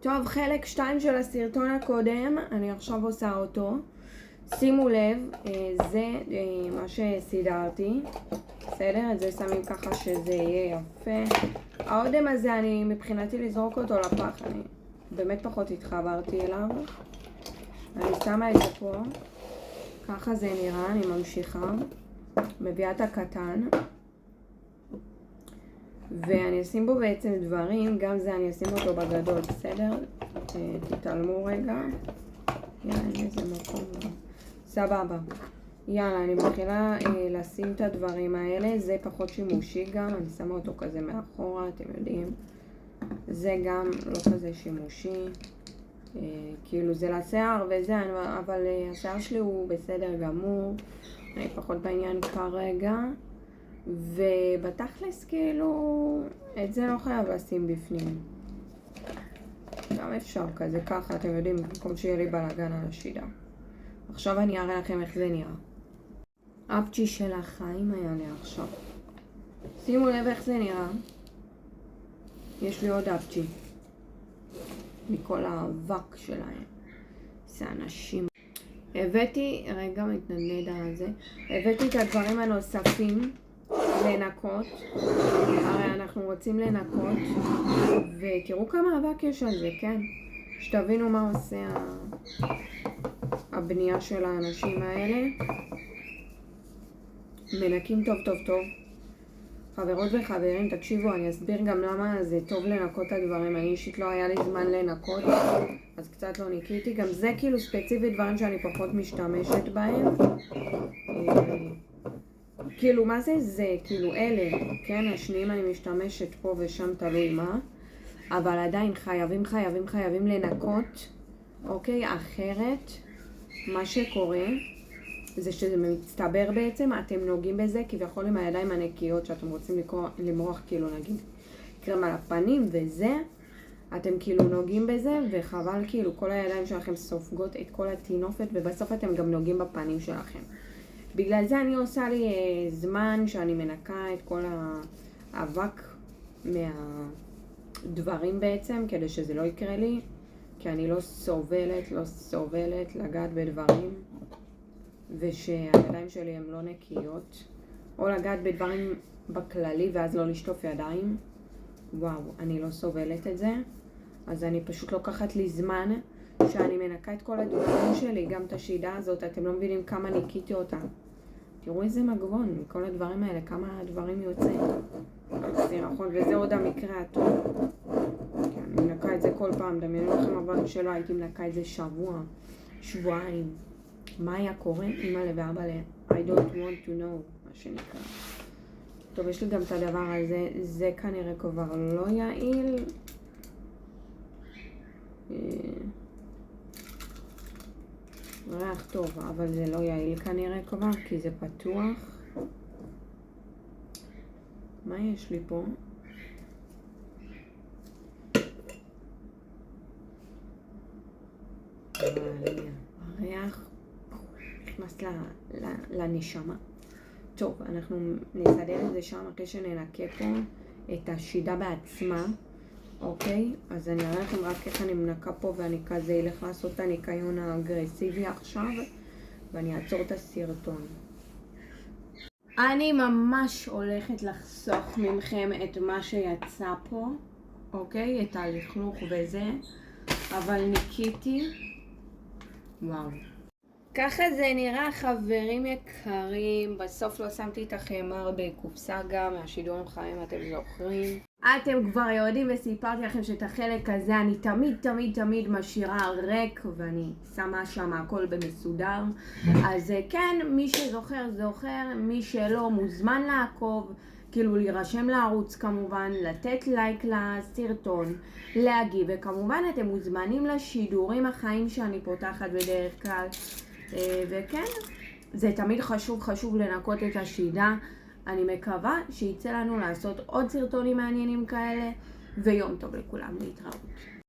טוב, חלק 2 של הסרטון הקודם, אני עכשיו עושה אותו. שימו לב, זה מה שסידרתי. בסדר? את זה שמים ככה שזה יהיה יפה. האודם הזה, אני מבחינתי לזרוק אותו לפח. אני באמת פחות התחברתי אליו. אני שמה את זה פה. ככה זה נראה, אני ממשיכה. מביאה את הקטן. ואני אשים בו בעצם דברים, גם זה אני אשים אותו בגדול, בסדר? תתעלמו רגע. יאללה, איזה מקום. סבבה. יאללה, אני מתחילה לשים את הדברים האלה. זה פחות שימושי גם, אני שמה אותו כזה מאחורה, אתם יודעים. זה גם לא כזה שימושי. כאילו זה לשיער וזה, אבל השיער שלי הוא בסדר גמור. אני פחות בעניין כרגע. ובתכלס כאילו את זה לא חייב לשים בפנים. גם אפשר כזה ככה, אתם יודעים, במקום שיהיה לי בלגן על השידה. עכשיו אני אראה לכם איך זה נראה. אפצ'י של החיים היה לי עכשיו. שימו לב איך זה נראה. יש לי עוד אפצ'י. מכל האבק שלהם. זה אנשים. הבאתי, רגע מתנדנד על זה. הבאתי את הדברים הנוספים. לנקות, הרי אנחנו רוצים לנקות, ותראו כמה אבק יש על זה, כן? שתבינו מה עושה הבנייה של האנשים האלה. מנקים טוב טוב טוב. חברות וחברים, תקשיבו, אני אסביר גם למה זה טוב לנקות את הדברים. אני אישית לא היה לי זמן לנקות, אז קצת לא ניקיתי. גם זה כאילו ספציפית דברים שאני פחות משתמשת בהם. כאילו, מה זה זה? כאילו, אלה, כן? השניים אני משתמשת פה ושם תלוי מה. אבל עדיין חייבים לנקות, אוקיי? אחרת, מה שקורה זה שזה מצטבר בעצם, אתם נוגעים בזה כביכול עם הידיים הנקיות שאתם רוצים למרוח, כאילו נגיד קרם על הפנים וזה, אתם כאילו נוגעים בזה וחבל כאילו כל הידיים שלכם סופגות את כל התינופת ובסוף אתם גם נוגעים בפנים שלכם. בגלל זה אני עושה לי זמן שאני מנקה את כל האבק מהדברים בעצם, כדי שזה לא יקרה לי, כי אני לא סובלת לגעת בדברים, ושהידיים שלי הן לא נקיות, או לגעת בדברים בכללי ואז לא לשטוף ידיים. וואו, אני לא סובלת את זה, אז אני פשוט לוקחת לי זמן שאני מנקה את כל הדברים שלי, גם את השידה הזאת, אתם לא מבינים כמה ניקיתי אותה. תראו איזה מגבון, מכל הדברים האלה, כמה הדברים יוצאים. זה נכון, וזה עוד המקרה הטוב. כן, אני מנקה את זה כל פעם, דמיינו לכם אבל שלא הייתי מנקה את זה שבוע, שבועיים. מה היה קורה? אמא ואבא I don't want to know, מה שנקרא. טוב, יש לי גם את הדבר הזה, זה כנראה כבר לא יעיל. ריח טוב, אבל זה לא יעיל כנראה כבר, כי זה פתוח. מה יש לי פה? הריח נכנס לנשמה. טוב, אנחנו נסדר את זה שם אחרי שננקה פה את השידה בעצמה. אוקיי, אז אני אראה לכם רק איך אני מנקה פה ואני כזה אלך לעשות את הניקיון האגרסיבי עכשיו ואני אעצור את הסרטון. אני ממש הולכת לחסוך ממכם את מה שיצא פה, אוקיי, את הלכלוך וזה, אבל ניקיתי, וואו. ככה זה נראה חברים יקרים, בסוף לא שמתי את החמר בקופסה גם, מהשידורים חיים אתם זוכרים. אתם כבר יודעים וסיפרתי לכם שאת החלק הזה אני תמיד משאירה ריק ואני שמה שם הכל במסודר. אז כן, מי שזוכר זוכר, מי שלא מוזמן לעקוב, כאילו להירשם לערוץ כמובן, לתת לייק לסרטון, להגיב, וכמובן אתם מוזמנים לשידורים החיים שאני פותחת בדרך כלל. וכן, זה תמיד חשוב לנקות את השידה. אני מקווה שיצא לנו לעשות עוד סרטונים מעניינים כאלה, ויום טוב לכולם, להתראות.